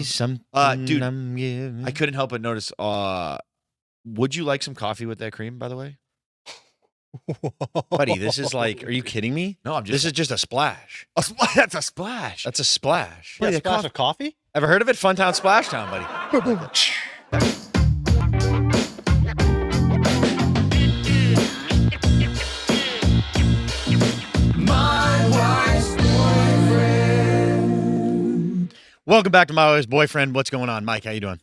Something dude, I'm giving. I couldn't help but notice. Would you like some coffee with that cream, by the way? Buddy, this is like, are you kidding me? No, This is just a splash. That's a splash. That's a splash. Yeah, Buddy, a splash of coffee? Ever heard of it? Funtown Splash Town, buddy. Welcome back to My Wife's Boyfriend. What's going on, Mike? How you doing?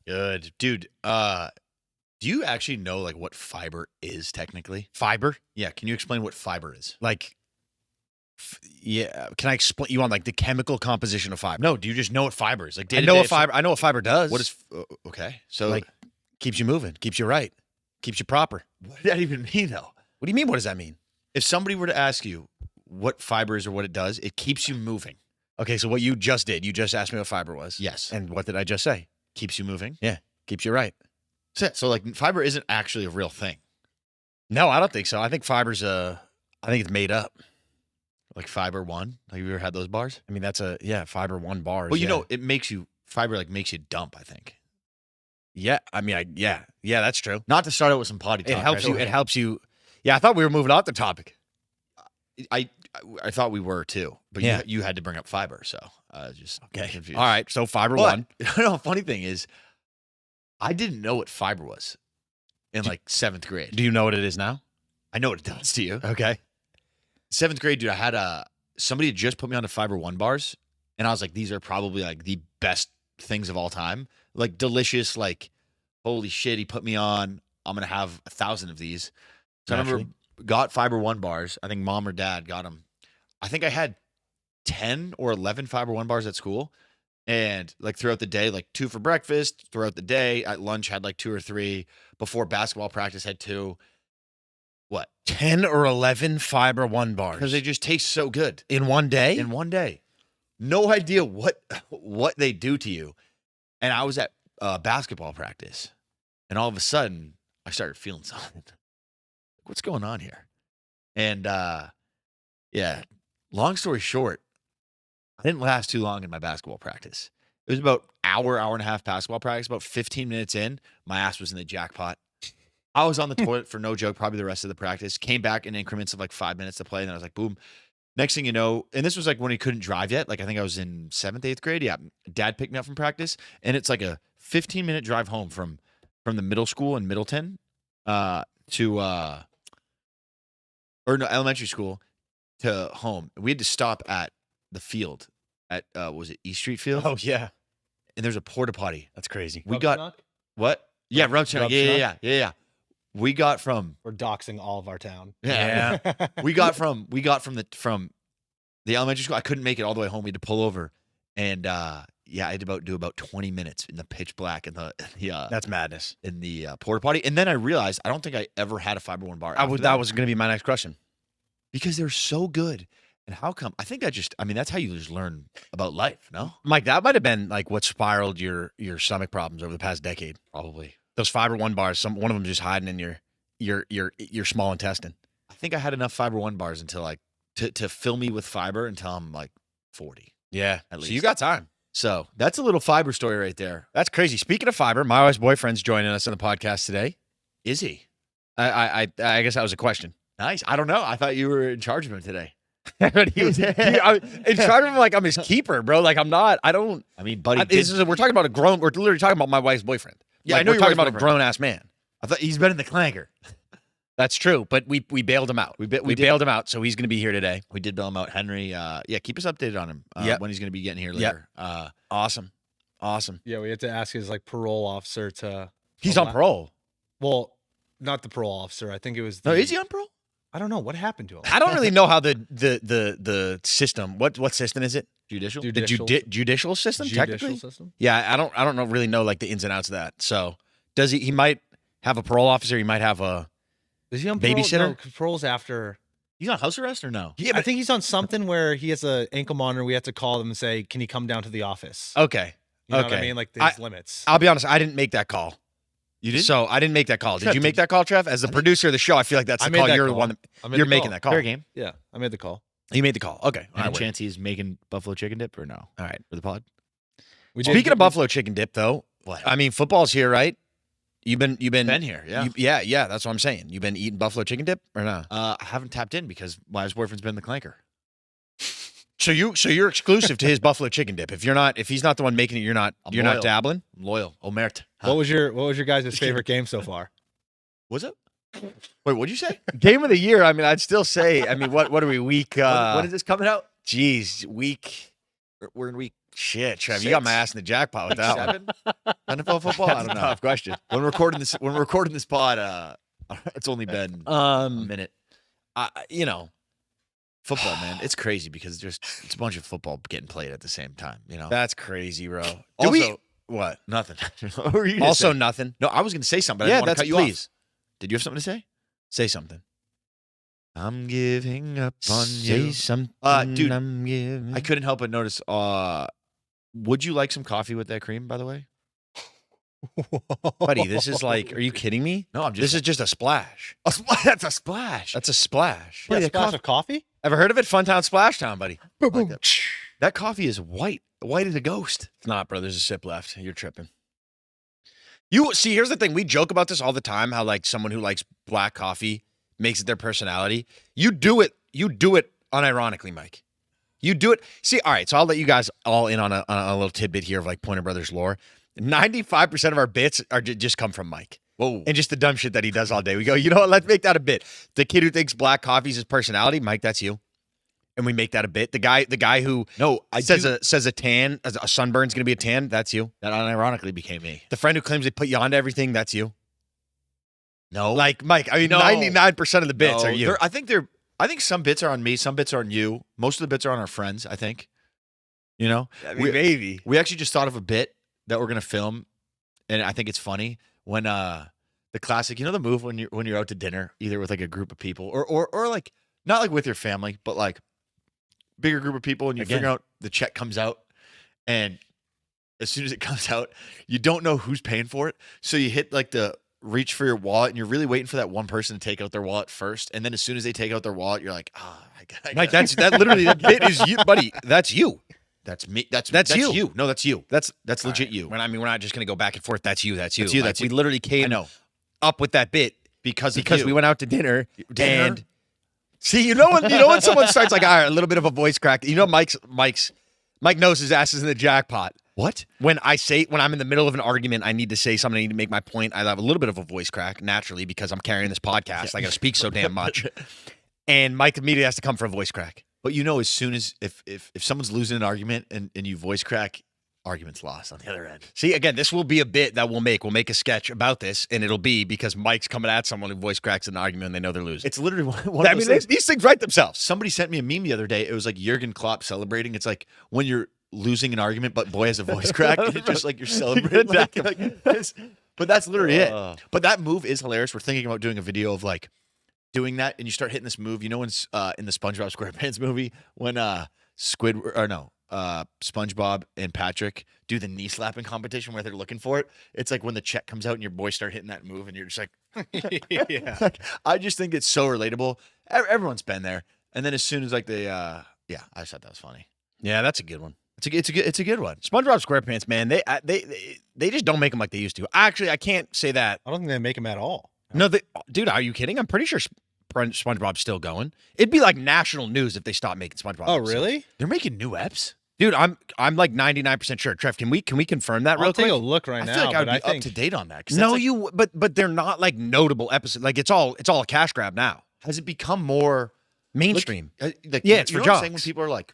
Good, dude. Do you actually know like what fiber is technically? Fiber? Yeah. Can you explain what fiber is? Like, yeah. Can I explain? You want like the chemical composition of fiber? No. Do you just know what fiber is? Like, I know what fiber. I know what fiber does. What is? Okay. So like keeps you moving, keeps you right, keeps you proper. what does that even mean, though? What do you mean? What does that mean? If somebody were to ask you what fiber is or what it does, it keeps you moving. Okay, so what you just did, you just asked me what fiber was. Yes. And what did I just say? Keeps you moving. Yeah, keeps you right. So like fiber isn't actually a real thing. No, I don't think so. I think fiber's I think it's made up. Like Fiber One. Have you ever had those bars? I mean, that's Fiber One bars. Well, you yeah. know, it makes you makes you dump, I think. Yeah, I mean, yeah, that's true. Not to start out with some potty talk. It helps right? you. It helps you. Yeah, I thought we were moving off the topic. I thought we were too, but Yeah. you had to bring up fiber, so just Okay. confused. All right. So Fiber But, One. No, funny thing is, I didn't know what fiber was in like 7th grade. Do you know what it is now? I know what it does to you. Okay. 7th grade, dude, I had somebody had just put me onto Fiber One bars, and I was like, these are probably like the best things of all time. Like delicious, like holy shit, he put me on. I'm gonna have 1,000 of these. So I remember got Fiber One bars. I think mom or dad got them. I think I had 10 or 11 Fiber One bars at school. And like throughout the day, like 2 for breakfast, throughout the day, at lunch had like 2 or 3. Before basketball practice had 2. What? 10 or 11 Fiber One bars. Because they just taste so good. In one day? In one day. No idea what they do to you. And I was at basketball practice. And all of a sudden, I started feeling something. What's going on here? And yeah, long story short, I didn't last too long in my basketball practice. It was about hour and a half basketball practice. About 15 minutes in, my ass was in the jackpot. I was on the toilet for no joke, probably the rest of the practice. Came back in increments of like 5 minutes to play. And then I was like, boom. Next thing you know, and this was like when he couldn't drive yet. Like I think I was in 7th, 8th grade. Yeah. Dad picked me up from practice. And it's like a 15-minute drive home from the middle school in Middleton elementary school to home. We had to stop at the field at was it East Street Field? Oh, yeah. And there's a porta potty. That's crazy. We got what? Yeah, Rub Chinook. Yeah. We got from We're doxing all of our town. Yeah. we got from the elementary school. I couldn't make it all the way home. We had to pull over, and I had to do about 20 minutes in the pitch black in the That's madness. in the porta potty. And then I realized I don't think I ever had a Fiber One bar. That was going to be my next question. Because they're so good. And how come? I think that's how you just learn about life, no? Mike, that might have been like what spiraled your stomach problems over the past decade. Probably. Those Fiber One bars, one of them just hiding in your small intestine. I think I had enough Fiber One bars until like to fill me with fiber until I'm like 40. Yeah. At So least. you got time. So that's a little fiber story right there. That's crazy. Speaking of fiber, my wife's boyfriend's joining us on the podcast today. Is he? I guess that was a question. Nice. I don't know. I thought you were in charge of him today. He was in charge of him like I'm his keeper, bro. Like I'm not. I don't. I mean, buddy, we're talking about we're literally talking about my wife's boyfriend. Yeah, Like, I know we're your talking wife's about a grown ass man. I thought he's been in the clanker. That's true, but we bailed him out. We bailed him out, so he's going to be here today. We did bail him out. Henry, keep us updated on him when he's going to be getting here later. Awesome. Yeah, we had to ask his like parole officer to. He's on parole. Well, not the parole officer. I think it was. No, is he on parole? I don't know what happened to him. I don't really know how the system. What system is it? Judicial? The judicial system, technically? Judicial system? Yeah, I don't really know like the ins and outs of that. So does he might have a parole officer, he might have a Is he on parole? babysitter? No, parole's after. He's on house arrest or no? Yeah, I think he's on something where he has an ankle monitor. We have to call them and say, "Can he come down to the office?" Okay. You know what I okay. mean? Like there's limits. I'll be honest, I didn't make that call. You did? So I didn't make that call. Did Trev, you make that call, Trev? As the producer of the show, I feel like that's I the made call. that You're the call. one I made you're the making call. that call. Fair game. Yeah, I made the call. You made the call. Okay. All Any right. chance he's making buffalo chicken dip or no? All right. For the pod? Speaking of buffalo chicken dip, though, What? I mean, football's here, right? You've been here, yeah. yeah. That's what I'm saying. You've been eating buffalo chicken dip or not? I haven't tapped in because my ex-boyfriend's been the clanker. So you're exclusive to his buffalo chicken dip. If he's not the one making it, you're not loyal. dabbling. I'm loyal. Omert. What was your guys' favorite game so far? Was it? Wait, what'd you say? Game of the year. I mean, I'd still say. I mean, what are we week? When is this coming out? Geez, week. We're in week Shit, Trev, you got my ass in the jackpot with that one. 7. NFL football. I That's don't a know. tough question. When we're recording this pod, it's only been a minute. Football, man, it's crazy because it's a bunch of football getting played at the same time. That's crazy, bro. What? Nothing. What were you gonna Also say? nothing. No, I was going to say something. But I Yeah, didn't want to that's cut you please. off. Did you have something to say? Say something. I'm giving up on Say you. something. Dude, I'm giving. I couldn't help but notice. Would you like some coffee with that cream, by the way? Buddy, this is like, are you kidding me? No, I'm just. This is just a splash. That's a splash. That's a splash. Yeah, Buddy, that splash of coffee? Ever heard of it? Funtown Splash Town, buddy. Boom, like boom. That coffee is white as a ghost. It's not, bro. There's a sip left. You're tripping. You see, here's the thing. We joke about this all the time, how like someone who likes black coffee makes it their personality. You do it unironically, Mike. You do it. See, all right, so I'll let you guys all in on a little tidbit here of like Pointer Brothers lore. 95% of our bits just come from Mike. Whoa. And just the dumb shit that he does all day. We go, you know what? Let's make that a bit. The kid who thinks black coffee's his personality, Mike, that's you. And we make that a bit. The guy who says a tan, a sunburn's gonna be a tan, that's you. That unironically became me. The friend who claims they put you onto everything, that's you. No. Like Mike, I mean, No. 99% of the bits No, are you. I think some bits are on me, some bits are on you. Most of the bits are on our friends, I think. You know? I mean, maybe. We actually just thought of a bit that we're gonna film, and I think it's funny when the classic, the move when you're out to dinner, either with like a group of people or like not like with your family, but like bigger group of people, and you figure out the check comes out, and as soon as it comes out, you don't know who's paying for it, so you hit like the reach for your wallet, and you're really waiting for that one person to take out their wallet first, and then as soon as they take out their wallet, you're like, I Mike, that literally that bit is you, buddy. That's you. That's me. That's you. No, that's you. That's legit right. you. We're not just gonna go back and forth. That's you. That's you. That's you. Like, That's we you. literally came up with that bit because we went out to dinner. And see, you know when someone starts like, all right, a little bit of a voice crack. Mike knows his ass is in the jackpot. What? When I'm in the middle of an argument, I need to say something, I need to make my point. I have a little bit of a voice crack naturally because I'm carrying this podcast. I got to speak so damn much. And Mike immediately has to come for a voice crack. But as soon as if someone's losing an argument and you voice crack, argument's lost on the other end. See, again, this will be a bit that we'll make. We'll make a sketch about this, and it'll be because Mike's coming at someone who voice cracks an argument and they know they're losing. It's literally one of those things. These things write themselves. Somebody sent me a meme the other day. It was like Jurgen Klopp celebrating. It's like when you're losing an argument, but boy has a voice crack. And it's just like you're celebrating. But that's literally it. But that move is hilarious. We're thinking about doing a video of like doing that, and you start hitting this move. When in the SpongeBob SquarePants movie when SpongeBob and Patrick do the knee slapping competition where they're looking for it. It's like when the check comes out and your boys start hitting that move, and you're just like, Yeah. Like, I just think it's so relatable. Everyone's been there. And then as soon as like I just thought that was funny. Yeah, that's a good one. It's a good one. SpongeBob SquarePants, man, they just don't make them like they used to. Actually, I can't say that. I don't think they make them at all. No, dude, are you kidding? I'm pretty sure SpongeBob's still going. It'd be like national news if they stopped making SpongeBob. Oh, episodes. really? They're making new eps. Dude, I'm like 99% sure. Trev, can we confirm that real I'll quick? take a look right I now. feel like I would but be I up think to date on that. 'Cause No, that's like, but they're not like notable episodes. Like it's all a cash grab now. has it become more Mainstream. Like, Yeah, it's you for know what I'm saying jocks. when people are like,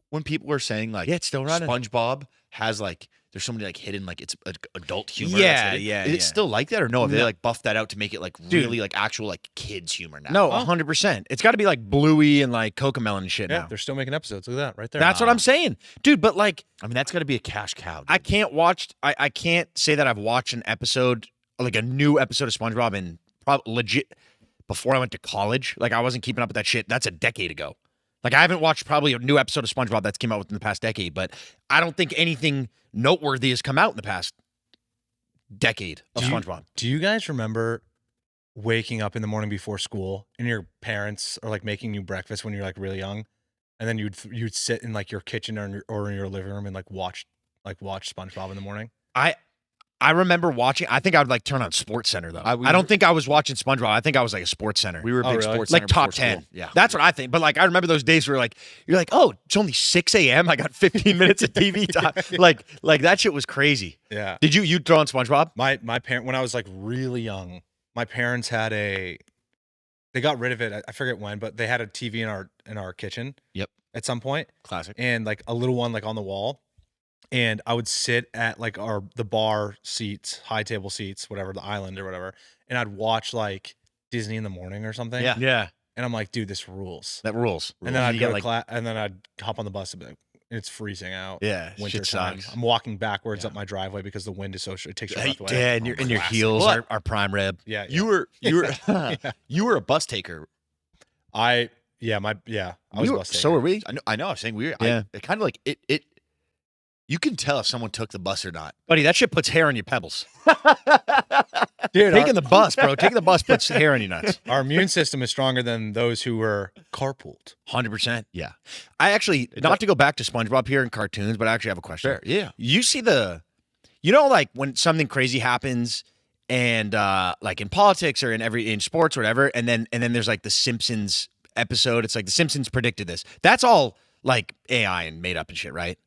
when people are saying like, Yeah, it's still running. SpongeBob has like, there's so many like hidden like it's adult humor. Yeah, that's hidden. yeah, Is it yeah. still like that or no? Have they No. like buffed that out to make it like Dude. really like actual like kids humor now? No, 100%. It's got to be like Bluey and like Cocomelon and shit yeah, now. they're still making episodes. Look at that right there. That's what I'm saying. Dude, but like I mean that's got to be a cash cow. Dude. I can't say that I've watched an episode, like a new episode of SpongeBob in legit before I went to college. Like I wasn't keeping up with that shit. That's a decade ago. Like I haven't watched probably a new episode of SpongeBob that's came out within the past decade, but I don't think anything noteworthy has come out in the past decade of SpongeBob. Do you guys remember waking up in the morning before school and your parents are like making you breakfast when you're like really young? and then you'd sit in like your kitchen or in your living room and like watch SpongeBob in the morning? I remember watching. I think I would like turn on Sports Center though. I don't think I was watching SpongeBob. I think I was like a Sports Center. We were a big really? Sports like Center top before 10. school. Yeah, that's what I think. But like I remember those days where you're like, oh, it's only 6 a.m. I got 15 minutes of TV time. like that shit was crazy. Yeah. Did you throw on SpongeBob? My parent, when I was like really young, my parents had they got rid of it. I forget when, but they had a TV in our kitchen. Yep. At some point, Classic. and like a little one like on the wall. And I would sit at like the bar seats, high table seats, whatever, the island or whatever, and I'd watch like Disney in the morning or something. Yeah. Yeah. And I'm like, dude, this rules. That rules. And then I'd You go got, to like, class, and then I'd hop on the bus and be like, it's freezing out. Yeah. Winter Shit time. sucks. I'm walking backwards up my driveway because the wind is so it takes your breath away. Yeah, and your heels But- are prime rib. Yeah. You were you were a bus taker. I was bus taker. So are we. I know. I'm saying we were. Yeah. It kind of like it. You can tell if someone took the bus or not. Buddy, that shit puts hair on your pebbles. Dude, Taking the bus, bro. Taking the bus puts hair on your nuts. our immune system is stronger than those who were carpooled. 100%. Yeah. I actually, not to go back to SpongeBob here in cartoons, but I actually have a question. Sure. Yeah. You see like when something crazy happens and like in politics or in sports or whatever, and then there's like the Simpsons episode. It's like the Simpsons predicted this. That's all like AI and made up and shit, right?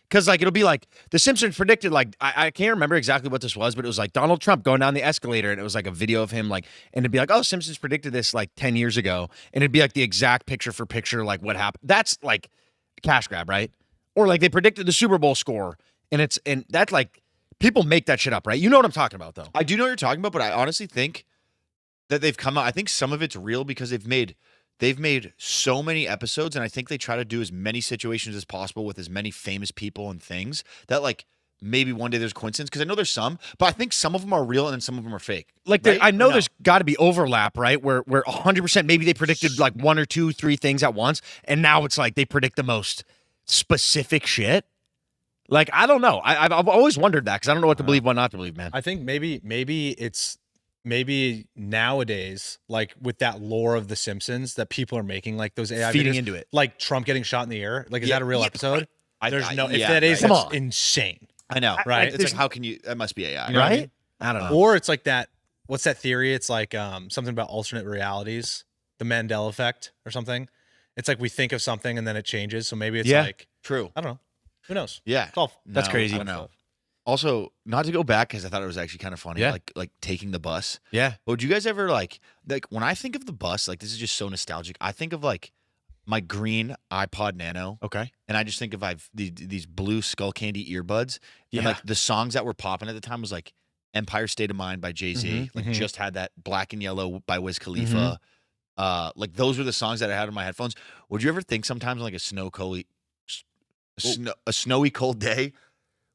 Because like it'll be like the Simpsons predicted, like I can't remember exactly what this was, but it was like Donald Trump going down the escalator, and it was like a video of him, like, and it'd be like, oh, Simpsons predicted this like 10 years ago, and it'd be like the exact picture for picture, like what happened. That's like a cash grab, right? Or like they predicted the Super Bowl score, and that's like people make that shit up, right? You know what I'm talking about, though. I do know what you're talking about, but I honestly think that they've come out. I think some of it's real because they've made so many episodes, and I think they try to do as many situations as possible with as many famous people and things that like maybe one day there's coincidence. Because I know there's some, but I think some of them are real and then some of them are fake. Like right? I know No. there's got to be overlap, right? Where 100% maybe they predicted like 1 or 2, 3 things at once, and now it's like they predict the most specific shit. Like I don't know. I've always wondered that because I don't know what to believe, what not to believe, man. I think maybe nowadays, like with that lore of the Simpsons, that people are making like those AI Feeding videos, into it. like Trump getting shot in the air. Like, is Yeah, that a real yeah, episode? There's no. If yeah, that is, right. that's Come on. insane. I know, Right? It's like how can you? That must be AI, You know what I Right? mean? I don't know. Or it's like that. What's that theory? It's like something about alternate realities, the Mandela effect, or something. It's like we think of something and then it changes. So maybe it's Yeah. like True. I don't know. Who knows? Yeah. It's all That's No, crazy. I don't know. Also, not to go back because I thought it was actually kind of funny. Yeah. Like taking the bus. Yeah. But would you guys ever like when I think of the bus, like this is just so nostalgic. I think of like my green iPod Nano, Okay. and I just think of these blue Skull Candy earbuds. Yeah. And like the songs that were popping at the time was like Empire State of Mind by Jay-Z. Mhm, Like mhm. just had that Black and Yellow by Wiz Khalifa. Like those were the songs that I had on my headphones. Would you ever think sometimes on like a snowy cold day,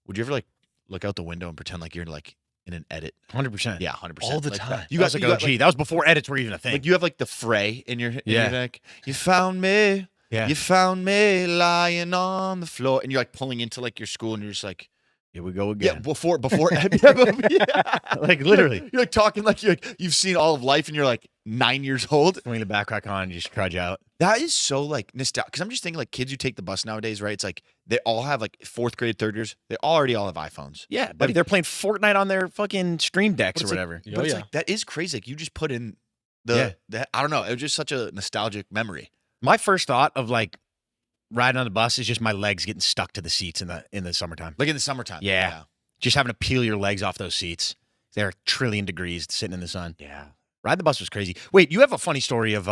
would you ever like look out the window and pretend like you're like in an edit? 100%. Yeah, 100%. all the Like, time. You guys like OG. That was before edits were even a thing. like you have like the fray in your Yeah. neck. You found me. Yeah. You found me lying on the floor, and you're like pulling into like your school, and you're just like, Here we go yeah, again. before yeah. Like literally. You're like talking like you've seen all of life, and you're like 9 years old. Swing the backpack on and just trudge out. That is so like nostalgic. Because I'm just thinking like kids who take the bus nowadays, right? It's like they all have like 4th grade, 3rd graders. They already all have iPhones. Yeah, buddy. They're playing Fortnite on their fucking stream decks But or it's like- whatever. Oh, But it's yeah. like that is crazy. Like you just put in Yeah. I don't know. It was just such a nostalgic memory. My first thought of like riding on the bus is just my legs getting stuck to the seats in the summertime. Like in the summertime. Yeah. Just having to peel your legs off those seats. They're a trillion degrees sitting in the sun. Yeah. Ride the bus was crazy. Wait, you have a funny story of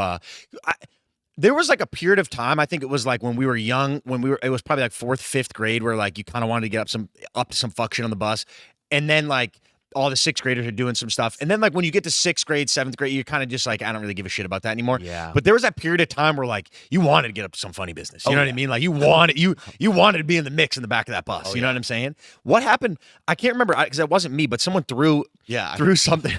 there was like a period of time, I think it was like when we were young, it was probably like 4th, 5th grade where like you kind of wanted to get up to some fuck shit on the bus. And then like all the 6th graders are doing some stuff. And then like when you get to 6th grade, 7th grade, you're kind of just like, I don't really give a shit about that anymore. Yeah. But there was that period of time where like you wanted to get up to some funny business. You know what I mean? Like you wanted to be in the mix in the back of that bus. You know what I'm saying? What happened? I can't remember because it wasn't me, but someone threw something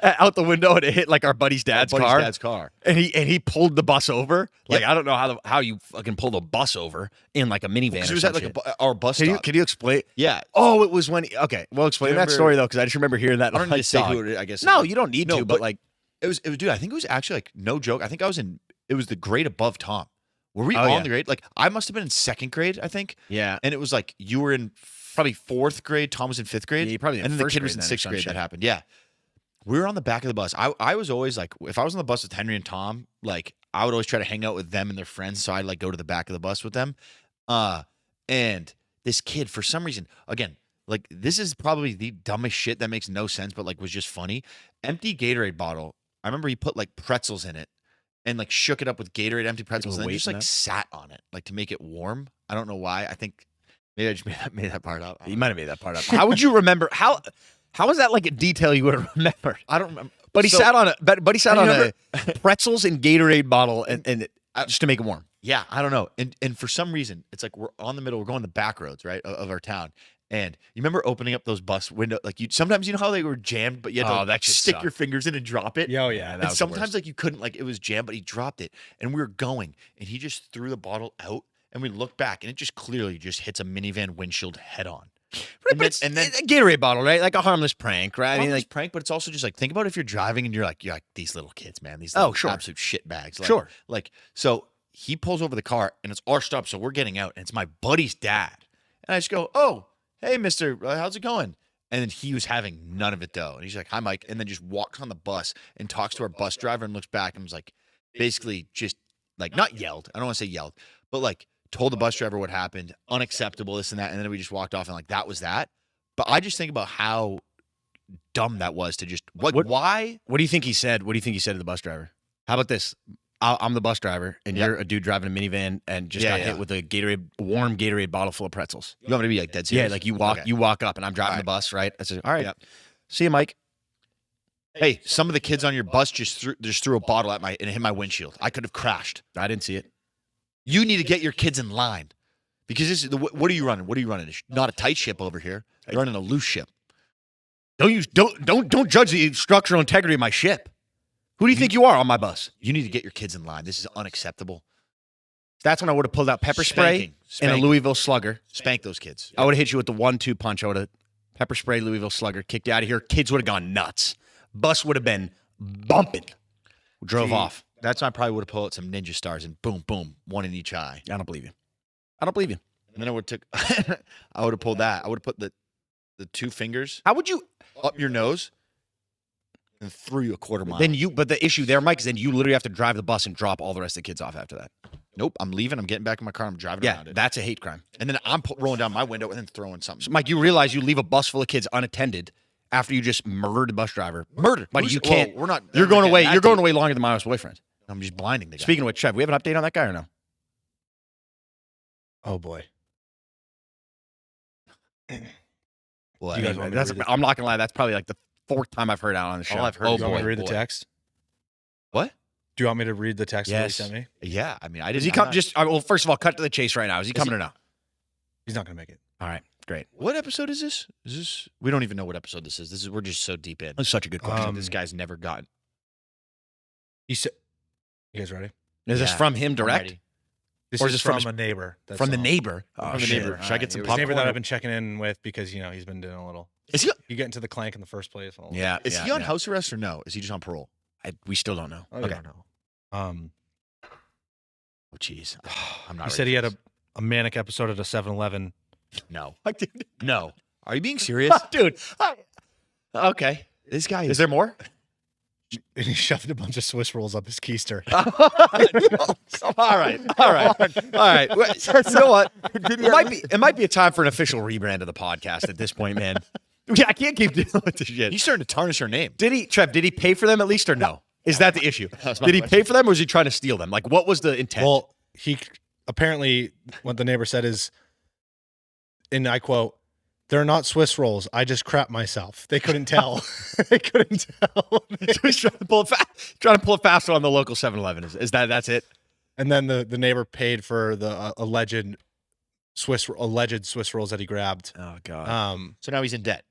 out the window and it hit like our buddy's dad's car. And he pulled the bus over. Like I don't know how you fucking pulled a bus over in like a minivan. Because Or it was some at like shit. our bus stop. Can you explain? Yeah. Oh, it was when. Okay, well, explain that Remember- story though, because I just remember hearing that. I don't like, need to say dog. who it is, I guess. No, you don't need No, to. But like, it was dude, I think it was actually like no joke. I think it was the grade above Tom. Were we Oh, all yeah. in the grade? Like, I must have been in second grade, I think. Yeah. And it was like you were in probably fourth grade. Tom was in fifth grade. Yeah, you probably in and then the first kid was grade in then or sixth some grade. shit. That happened. Yeah. We were on the back of the bus. I was always like, if I was on the bus with Henry and Tom, like I would always try to hang out with them and their friends. So I'd like go to the back of the bus with them. And this kid, for some reason, again, like this is probably the dumbest shit that makes no sense, but like was just funny. Empty Gatorade bottle. I remember he put like pretzels in it and like shook it up with Gatorade empty pretzels and then weight just in like that? sat on it, like to make it warm. I don't know why. I think maybe I just made that part up. I You don't might have made that part up. How would you remember? How is that like a detail you would have remembered? I don't remember. But he So- sat on a remember- pretzels and Gatorade bottle and just to make it warm. Yeah, I don't know. And for some reason, it's like we're on the middle, we're going the back roads, right, of our town. And you remember opening up those bus window, like you sometimes you know how they were jammed, but you had to Oh, like, that shit stick sucked. your fingers in and drop it. Yeah, oh yeah. that And was the sometimes worst. like you couldn't, like it was jammed, but he dropped it. And we were going, and he just threw the bottle out, and we looked back, and it just clearly just hits a minivan windshield head on. Right, but it's a Gatorade bottle, right? Like a harmless prank, right? I mean, like prank, but it's also just like think about if you're driving and you're like these little kids, man, these Oh, little sure. absolute shit bags. Like, Sure. Like so he pulls over the car and it's arched up, so we're getting out, and it's my buddy's dad, and I just go, "Oh, hey, Mister, how's it going?" And then he was having none of it though, and he's like, "Hi, Mike," and then just walks on the bus and talks to our bus driver and looks back and was like, basically just like not yelled. I don't want to say yelled, but like told the bus driver what happened, unacceptable, this and that, and then we just walked off and like that was that. But I just think about how dumb that was to just What- why? what do you think he said? What do you think he said to the bus driver? How about this? I'm the bus driver, and Yep. you're a dude driving a minivan and just Yeah, got yeah. hit with a warm Gatorade bottle full of pretzels. You want me to be like dead Yeah, serious? like you Okay. walk up, and I'm driving All the bus, right? I said, "All right, Yep. see you, Mike." Hey, some of the kids on your bus just threw a bottle at and it hit my windshield. I could have crashed. I didn't see it. You need to get your kids in line because this is what are you running? What are you running? It's not a tight ship over here. You're running a loose ship. Don't judge the structural integrity of my ship. Who do you think you are on my bus? You need to get your kids in line. This is unacceptable. That's when I would have pulled out pepper spray and a Spanking. Louisville Slugger. Spank those kids. I would have hit you with the 1-2 punch. I would have pepper spray, Louisville Slugger, kicked you out of here. Kids would have gone nuts. Bus would have been bumping. Drove See, off. That's when I probably would have pulled out some ninja stars and boom, boom, one in each eye. I don't believe you. I don't believe you. And then I would have took. I would have pulled that. I would have put the two fingers How would you? up your nose and threw you a quarter mile. But the issue there, Mike, is then you literally have to drive the bus and drop all the rest of the kids off after that. Nope, I'm leaving. I'm getting back in my car. I'm driving Yeah, around it. that's a hate crime. And then I'm rolling down my window and then throwing something. So, Mike, you realize you leave a bus full of kids unattended after you just murdered the bus driver. Murder. But Who's- you can't. Well, we're not. You're I'm not going getting away. that You're going deep. away longer than my wife's boyfriend. I'm just blinding the guy. Speaking of which, Trev, we have an update on that guy or no? Oh boy. What? You guys want me to That's, read it? I'm not gonna lie. That's probably like the fourth time I've heard out on the show. All I've heard Do is you want me to read boy. the text? What? Do you want me to read the text that he Yes. sent me? Yeah, I mean, I Does didn't. he come? I'm not- Just well, first of all, cut to the chase right now. Is he coming or no? He's not gonna make it. All right, great. What episode is this? Is this? We don't even know what episode this is. We're just so deep in. That's such a good question. This guy's never gotten. He said, "You guys ready?" Is this Yeah, from him I'm direct? ready. This Or is is this from from his- a neighbor. That's From the all. neighbor. Oh, From the shit. neighbor. Should I get some His neighbor that popcorn? I've been checking in with because he's been doing a little. Is he? You get into the clank in the first place. Yeah. Is yeah, he on yeah. house arrest or no? Is he just on parole? We still don't know. I Okay. don't know. Oh, jeez. I'm not. He ready said he for had this. a manic episode at a 7-Eleven. No. Dude. No. Are you being serious? Dude. Okay. This guy Is there more? And he shoved a bunch of Swiss rolls up his keister. All right. All right. Well, you know what? It might be a time for an official rebrand of the podcast at this point, man. Yeah, I can't keep dealing with this shit. He's starting to tarnish our name. Trev, did he pay for them at least or no? Is that the issue? That's my Did he question. pay for them or was he trying to steal them? Like, what was the intent? Well, he apparently what the neighbor said is, and I quote, "They're not Swiss rolls. I just crap myself. They couldn't tell. They couldn't tell." He's trying to pull it faster on the local 7-Eleven. Is that's it? And then the neighbor paid for the alleged Swiss rolls that he grabbed. Oh God. So now he's in debt.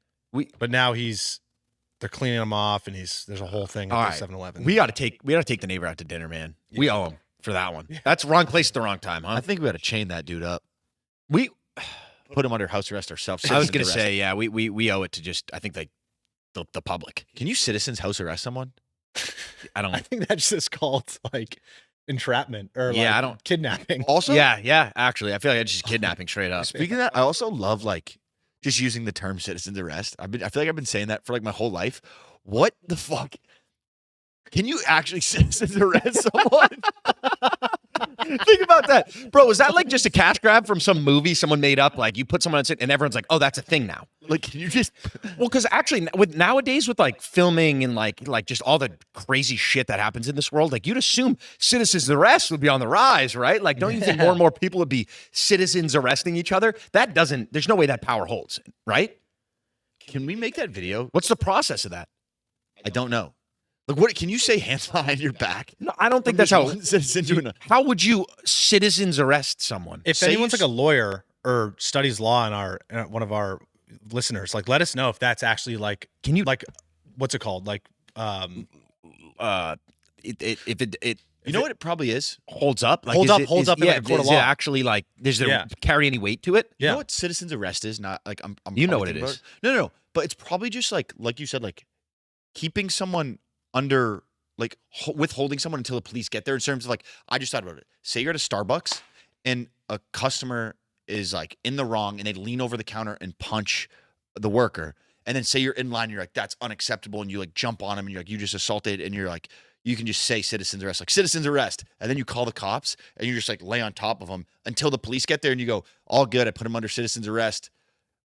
But now they're cleaning him off, and there's a whole thing All at right. the 7-Eleven. We gotta take the neighbor out to dinner, man. We owe him for that one. That's wrong place at the wrong time, huh? I think we got to chain that dude up. We Put him under house arrest ourselves. I was Citizens gonna arrest. say, yeah, we owe it to just I think like the public. Can you citizens house arrest someone? I don't I think that's just called like entrapment or Yeah, like I don't- kidnapping. Also, yeah. Actually, I feel like I just kidnapping straight up. speaking of that, I also love like just using the term citizen's arrest. I feel like I've been saying that for like my whole life. What the fuck? Can you actually citizen's arrest someone? Think about that, bro. Was that like just a cash grab from some movie someone made up? Like you put someone on sit and everyone's like, "Oh, that's a thing now." Like, can you just? Well, because actually, with nowadays with like filming and like just all the crazy shit that happens in this world, like you'd assume citizens arrest would be on the rise, right? Like, don't you think more and more people would be citizens arresting each other? That doesn't. There's no way that power holds, right? Can we make that video? What's the process of that? I don't know. Like, what can you say? Hands behind your back. No, I don't think From that's just how. one citizen doing it. How would you citizens arrest someone? If Say anyone's you like a lawyer or studies law in one of our listeners, like let us know if that's actually like, Can you like, what's it called? Like, if it You know what it probably is? holds up, like Holds is up- it- holds is- up in, yeah, like, a court of is it law. actually like does it Yeah. carry any weight to it? You Yeah. know what citizen's arrest is? Not like I'm You know probably what it thinking is. about No, but it's probably just like you said, like keeping someone under, like withholding someone until the police get there. In terms of like, I just thought about it. Say you're at a Starbucks and a customer is like in the wrong and they lean over the counter and punch the worker. And then say you're in line and you're like, that's unacceptable. And you like jump on him and you're like, you just assaulted. And you're like, you can just say citizen's arrest, like citizen's arrest. And then you call the cops and you just like lay on top of them until the police get there and you go, all good. I put him under citizen's arrest.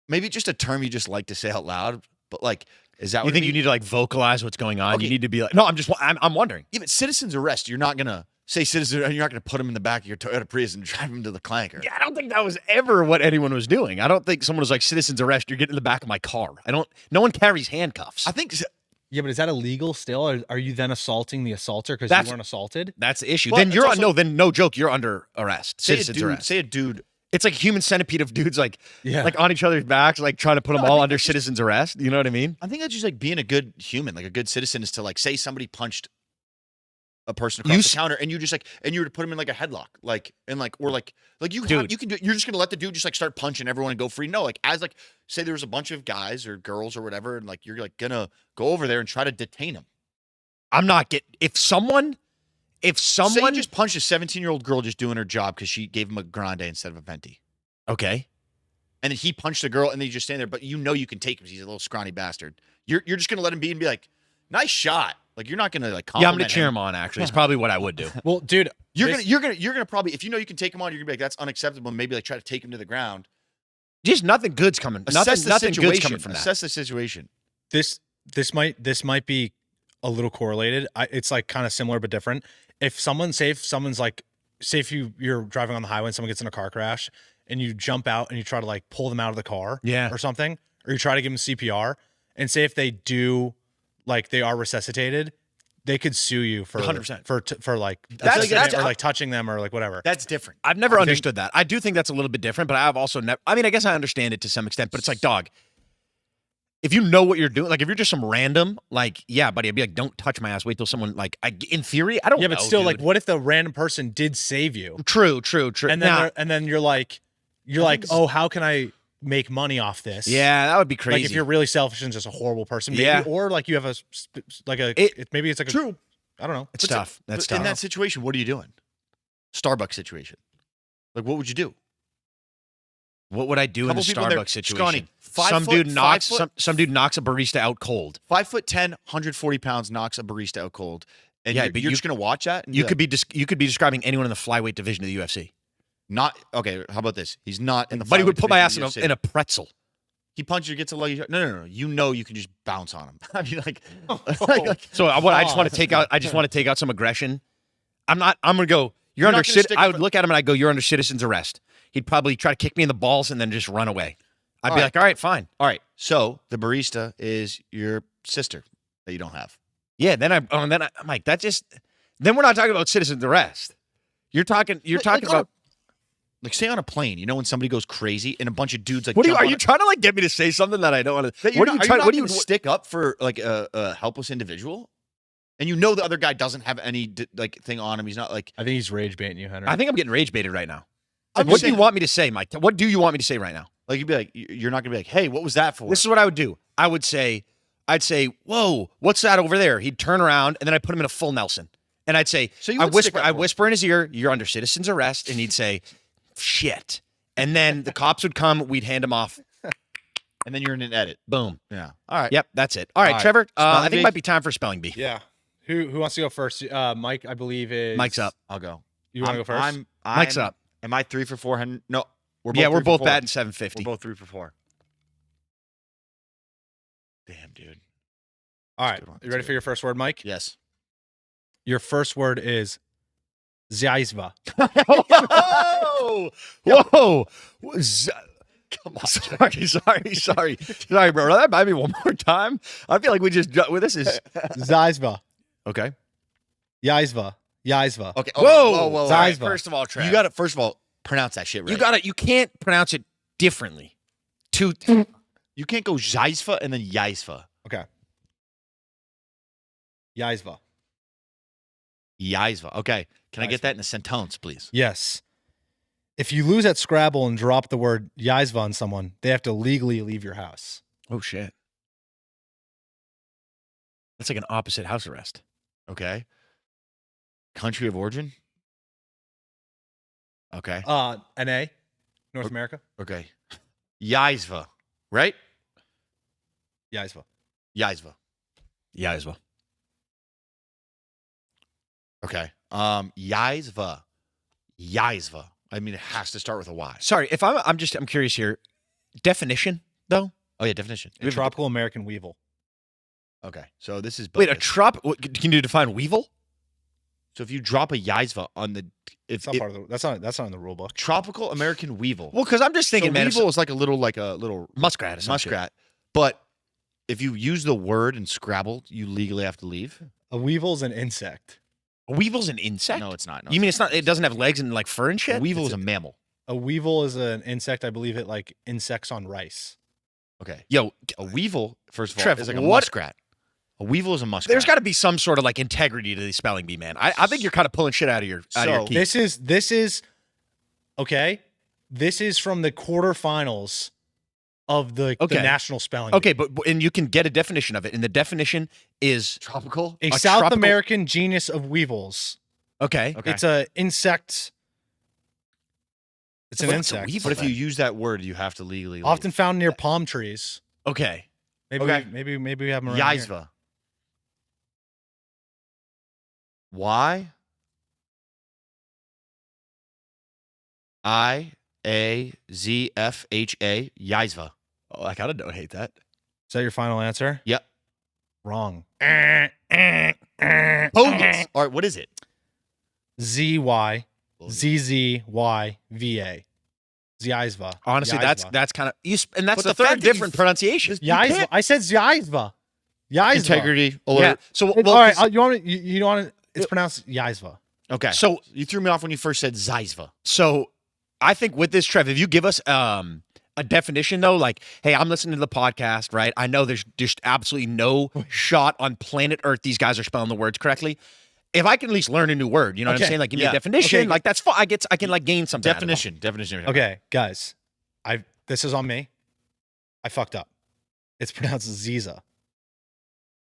Maybe just a term you just like to say out loud, but like, is that You what think it you means? need to like vocalize what's going on? Okay. You need to be like, no, I'm wondering. Even citizen's arrest, you're not gonna say citizen, and you're not gonna put him in the back of your Toyota Prius and drive him to the clanker. Yeah, I don't think that was ever what anyone was doing. I don't think someone was like citizens arrest. You're getting in the back of my car. No one carries handcuffs. I think yeah, but is that illegal still? Or are you then assaulting the assaulter because That's- you weren't assaulted? That's the issue. Well, Then it's you're on, also- no, then no joke. You're under arrest. say a Citizens dude, arrest. say a dude. It's like human centipede of dudes like Yeah. like on each other's backs, like trying to put them I all think under that's just- citizens arrest. You know what I mean? I think that's just like being a good human, like a good citizen, is to like say somebody punched a person You across s- the counter, and you just like, and you were to put him in like a headlock, like, and like, or like you Dude. you can do. You're just gonna let the dude just like start punching everyone and go free. No, like as like say there was a bunch of guys or girls or whatever, and like you're like gonna go over there and try to detain them. I'm not getting if someone Say you just punched a 17-year-old girl just doing her job because she gave him a grande instead of a venti. okay. And then he punched the girl, and then you just stand there. But you know you can take him. 'Cause he's a little scrawny bastard. You're just gonna let him be and be like, "Nice shot." Like you're not gonna like. Yeah, I'm gonna compliment cheer him on. Actually, it's probably what I would do. Well, dude, You're this- gonna probably, if you know you can take him on, you're gonna be like, "That's unacceptable." And maybe like try to take him to the ground. Just nothing good's coming. Assess the Nothing good's situation. coming from that. Assess the situation. this might be a little correlated. It's like kind of similar but different. If someone's like, say if you're driving on the highway and someone gets in a car crash and you jump out and you try to like pull them out of the car, Yeah. or something, or you try to give them CPR, and say if they do, like they are resuscitated, they could sue you for 100%. for like That's- assisting that's- or like touching them or like whatever. That's different. I've never I think- understood that. I do think that's a little bit different, but I've also never. I mean, I guess I understand it to some extent, but it's like, dog. If you know what you're doing, like if you're just some random, like, yeah, buddy, I'd be like, don't touch my ass. Wait till someone, like, in theory, I don't. Yeah, but know, still, dude. like, what if the random person did save you, True. and then Nah, and then you're like, oh, how can I make money off this? yeah, that would be crazy. Like if you're really selfish and just a horrible person, maybe, Yeah. or like you have maybe it's like True. I don't know. it's tough. That's But in tough. that situation, what are you doing? Starbucks situation. Like, what would you do? What would I do in a Couple people there, Starbucks situation? scrawny, 5 Some foot, dude 5 knocks foot. some dude knocks a barista out cold. 5'10", 140 pounds, knocks a barista out cold. And Yeah, you're, but you're you- just gonna watch that. And You be could like, be you could be describing anyone in the flyweight division of the UFC. not okay. How about this? He's not in the. But he would flyweight put my ass division in of a the UFC. pretzel. He punches you, gets a lucky. No. You know you can just bounce on him. I mean, like, Oh. like So I just want to God. take out. I just want to take out some aggression. I'm gonna go. You're You're under. not gonna stick I up would look at him and I go, "You're under citizen's arrest." He'd probably try to kick me in the balls and then just run away. I'd All be right. like, "All right, fine." all right. So the barista is your sister that you don't have. Yeah. I'm like, that just. Then we're not talking about citizen's arrest. You're talking. You're Like- talking like on a- about. Like, say on a plane, you know when somebody goes crazy and a bunch of dudes like. What are you? jump Are on you it- trying to like get me to say something that I don't want to? That you're What are you not- trying? not What do you? gonna stick up for like a helpless individual? And you know the other guy doesn't have any like thing on him. He's not like. I think he's rage baiting you, Henry. I think I'm getting rage baited right now. I'm What just do you saying- want me to say, Mike? What do you want me to say right now? Like you'd be like, you're not gonna be like, hey, what was that for? This is what I would do. I'd say, whoa, what's that over there? He'd turn around and then I'd put him in a full Nelson and I'd say, So you I would stick whisper, up I for him. whisper in his ear, "You're under citizen's arrest," and he'd say, "Shit," and then the cops would come. We'd hand him off. And then you're in an edit. Boom. Yeah. All right. Yep, that's it. All right, All right. Trevor. I Spelling think bee? it might be time for spelling bee. Yeah. Who wants to go first? Mike, I believe is Mike's up. I'll go. You want to go first? I'm Mike's up. Am I 3 for 400? No. We're Yeah, we're 3 for both 4. batting We're 750. both 3 for 4. Damn, dude. All right. good one. You ready for your first word, Mike? Yes. Your first word is Zyaizva. Whoa! Whoa! Come on. Sorry, bro. That might be one more time. I feel like we just. Well, this is Zyaizva. okay. Yaizva. Yaizva. Okay. Whoa! All Zaiz- right. Zaiz- First of all, Trav, You got to first of all pronounce that shit right. You got to. You can't pronounce it differently. You can't go Zizva and then Yaisva. Okay. Yaizva. Yaisva. Okay. Can I get Yaisva. that in a sentence, please? Yes. If you lose at Scrabble and drop the word Yaizva on someone, they have to legally leave your house. Oh shit! That's like an opposite house arrest. Okay. Country of origin? Okay. NA, North America. Okay. Yaisva. Right? Yaizva. Yaisva. Yeah, as well. Okay. Yaisva. Yaisva. I mean, it has to start with a Y. Sorry, if I'm curious here. Definition though. Oh, yeah, definition. A tropical American weevil. Okay. So this is Wait, a bogus. can you define weevil? So if you drop a Yaisva on the That's not part of the. That's not in the rule book. tropical American weevil. Well, because I'm just thinking, so man, if weevil is like a little muskrat or some shit. muskrat. But if you use the word in Scrabble, you legally have to leave. A weevil's an insect. A weevil's an insect. No, it's not. No, You mean it's not? It doesn't have legs and like fur and a shit. weevil is a mammal. A weevil is an insect. I believe it like insects on rice. Okay. Yo, A weevil, first of all, Trev, is like a what- muskrat. A weevil is a muskrat. there's got to be some sort of like integrity to the spelling bee, man. I think you're kind of pulling shit out of your So, key. This is okay. This is from the quarterfinals of the Okay. national spelling. Bee. Okay, but and you can get a definition of it, and the definition is tropical. A a South tropical- American genus of weevils. okay. Okay. It's a insect. It's an What's a insect. weevil? But if you use that word, you have to legally leave. Often found near palm trees. Okay. Maybe Okay. maybe we have them around here. Yaisva. Y I A Z F H A Yaisva. Oh, I kind of don't hate that. Is that your final answer? Yep. Wrong. Bogus. All right, what is it? ZY ZZY VA. Zyaizva. Honestly, Yaizva. that's kind of and that's But the the third fact that you- different pronunciation. You Yaizva. can't- I said Zyaizva. Yaizva. Integrity Yeah. alert. So All right. You want to? You want to? It's pronounced Yaizva. Okay. So You threw me off when you first said Zizva. So I think with this, Trev, if you give us a definition though, like, hey, I'm listening to the podcast, right? I know there's just absolutely no shot on planet Earth these guys are spelling the words correctly. If I can at least learn a new word, you know what I'm Okay, saying? Like, give me yeah. a definition. Okay. Like, that's fine. I can like gain something. out of it. Definition. Okay, guys. This is on me. I fucked up. It's pronounced Ziza.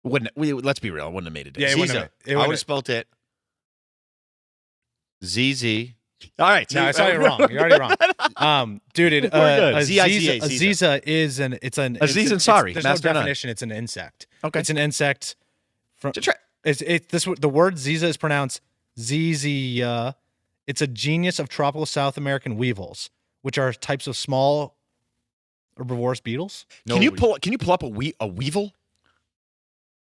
Let's be real. I wouldn't have made it. Yeah, it wouldn't Ziza. have- it I would wouldn't- have spelt it ZZ. All right. No, it's already wrong. You're already wrong. Dude, good. a Z-I-Z-A, Ziza is an it's an A Ziza, it's- sorry, There's no master none. definition. It's an insect. Okay. It's an insect. From To try- the word Ziza is pronounced Zizia. It's a genus of tropical South American weevils, which are types of small herbivorous beetles. Can you pull up a weevil?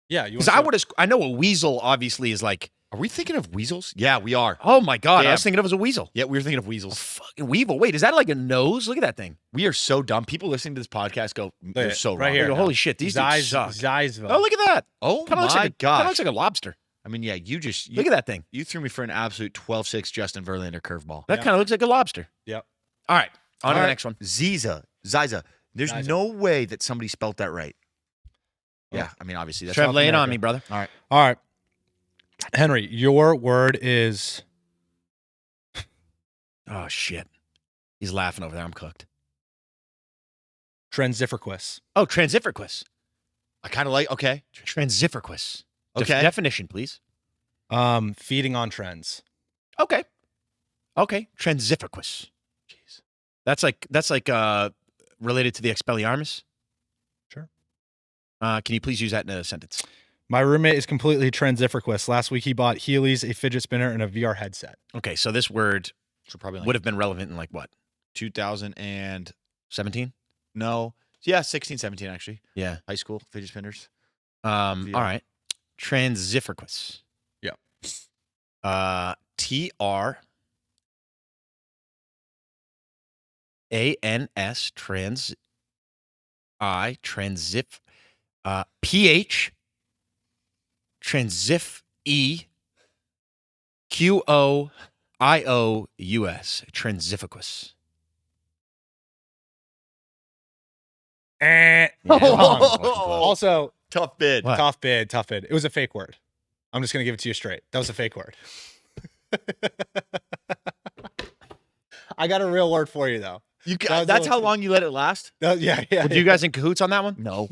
Yeah, you. Because I know a weasel obviously is like, Are we thinking of weasels? Yeah, we are. oh my god, I Damn. was thinking of it as a weasel. Yeah, we were thinking of A weasels. fucking weevil. Wait, is that like a nose? Look at that thing. We are so dumb. People listening to this podcast go, they're so right wrong. here. Dude, holy shit, these dudes suck. Zizva. Oh, look at that. Oh Kind of looks my like kind of gosh. looks like a lobster. I mean, yeah, you Look at that thing. You threw me for an absolute 12-6 Justin Verlander curveball. That Yeah. kind of looks like a lobster. Yep. All right, on to All the right. next one. Ziza. There's Ziza. no way that somebody spelt that right. Oh. Yeah, I mean, obviously that's Trev, South lay it on America. me, brother. All right. All right, Henry, your word is Oh shit, he's laughing over there. I'm cooked. transiferquus. Oh, transiferquus. I kind of like, okay. Transiferquus. Okay. Definition, please. Feeding on trends. Okay. Transifiquous. Jeez. That's like related to the Expelliarmus. Sure. Can you please use that in a sentence? My roommate is completely transifiquous. Last week he bought Heelys, a fidget spinner, and a VR headset. Okay, so this word So probably like would have been relevant in like what? 2000 and 17? no. Yeah, 16, 17 actually. Yeah. High school fidget spinners. All right. Transifiquous. Yeah. TRANS transif PH transif QOIOUS transifiquous. Wrong. Oh. Also, Tough bid. What? tough bid. It was a fake word. I'm just going to give it to you straight. That was a fake word. I got a real word for you, though. That's how long you let it last? Yeah. Were you guys in cahoots on that one? No.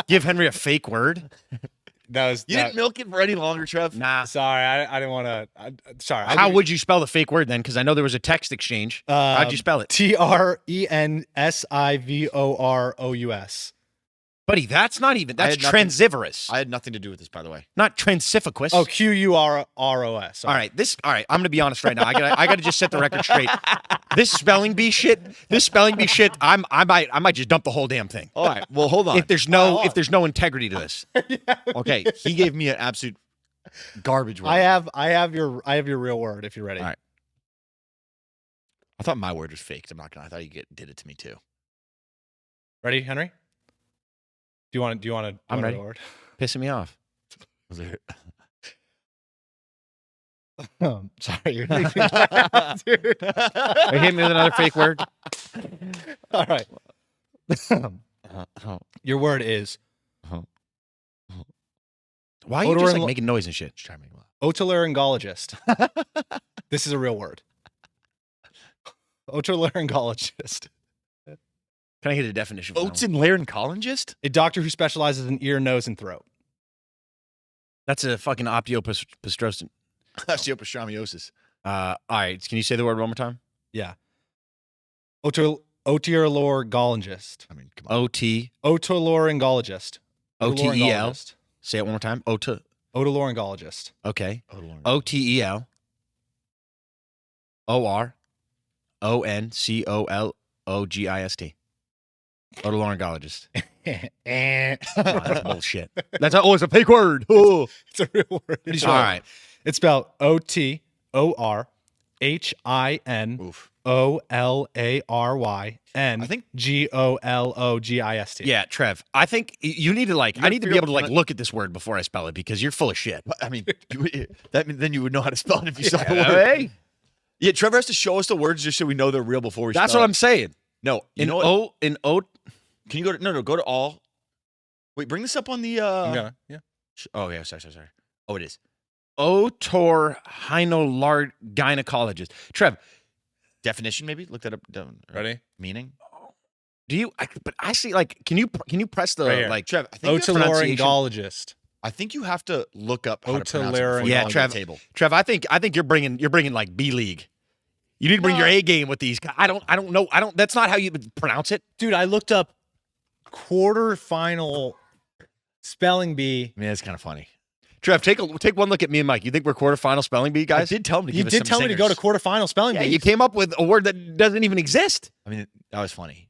Give Henry a fake word? That was. You didn't milk it for any longer, Trev? Nah. Sorry, I didn't want to. Sorry. How would you spell the fake word then? Because I know there was a text exchange. How'd you spell it? TRENSIVOROUS. Buddy, that's not even. That's had nothing- transivorous. I had nothing to do with this, by the way. Not transifiquous. Oh, QURROS. All right. All right. I'm gonna be honest right now. I gotta just set the record straight. This spelling bee shit. I might just dump the whole damn thing. All right. Well, hold on. If there's no integrity to this. Okay. He gave me an absolute garbage word. I have your real word if you're ready. All right. I thought my word was faked. I'm not gonna. I thought you did it to me too. Ready, Henry? Do you want to? I'm ready. Word? Pissing me off. Sorry, you're making me laugh, dude. Hit me with another fake word. All right. Your word is Why are you just like making noise and shit? Try to make me laugh. otolaryngologist. This is a real word. Otolaryngologist. Can I get a definition? For Oats that one? and laryncologist? A doctor who specializes in ear, nose, and throat. That's a fucking osteoporosis. Osteoporosis. All right. Can you say the word one more time? Yeah. Otolaryngologist. I mean, come on. OT. Otolaryngologist. OTEL. Say it one more time. Otolaryngologist. Okay. Otolaryngologist. OTEL. ORONCOLOGIST. Otolaryngologist. That's bullshit. It's a fake word. Oh. It's a real word. All right. It's spelled Oof. OTORHINOLARYN. I think- GOLOGIST. Yeah, Trev. I think you need to I need to figure be able to out what- look at this word before I spell it because you're full of shit. I mean, then you would know how to spell it if you saw the Yeah, word. hey. Yeah, Trevor has to show us the words just so we know they're real before we That's spell what it. I'm saying. No, you In know what? O. Can you go to go to all? Wait, bring this up on the I'm gonna, yeah. Oh yeah, sorry. Oh, it is. Otorhinolaryngologist. Trev, Definition maybe? Look that up. Down. Ready? Meaning? do you? But I see. Can you press the Right here. like? Trev, I think you have to- Otolaryngologist. I think you have to look up how to pronounce it Otolaryngologist. before you Yeah, go to Trev. the table. Trev, I think you're bringing like B League. You need to bring your A game with these. I don't know. That's not how you pronounce it. Dude, I looked up quarterfinal spelling bee. I mean, it's kind of funny. Trev, take one look at me and Mike. You think we're quarterfinal spelling bee guys? I did tell him to You give us did some tell me to go to zingers. quarterfinal spelling Yeah, bee. you came up with a word that doesn't even exist. I mean, that was funny.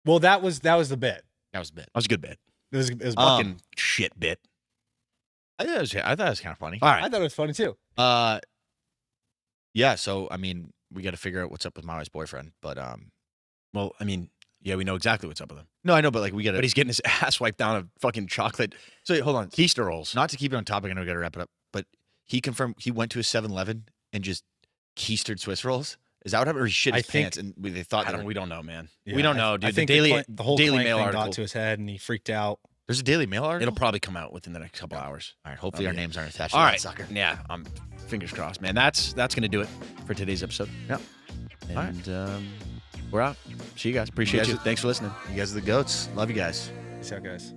Well, that was the bit. That was a bit. That was a good bit. It was Fucking shit bit. I thought it was kind of funny. All I right. thought it was funny too. Yeah. So I mean, we got to figure out what's up with my wife's boyfriend, but Well, I mean, yeah, we know exactly what's up with him. no, I know, but like we got But to. he's getting his ass wiped down of fucking chocolate So hold on. keister rolls. Not to keep it on topic, I know we got to wrap it up, but he confirmed he went to a 7-Eleven and just keistered Swiss rolls. Is that what happened? Or he shit his I think- pants and they thought they were- We don't know, man. Yeah, we don't know, dude. I think the the whole Daily clank Mail thing article. got to his head and he freaked out. There's a Daily Mail article. It'll probably come out within the next couple hours. All right. Hopefully our names aren't attached. All to right, that sucker. yeah. Fingers crossed, man. That's gonna do it for today's episode. Yeah. And we're out. See you guys. Appreciate You you. guys- Thanks for listening. You guys are the goats. Love you guys. Peace out, guys.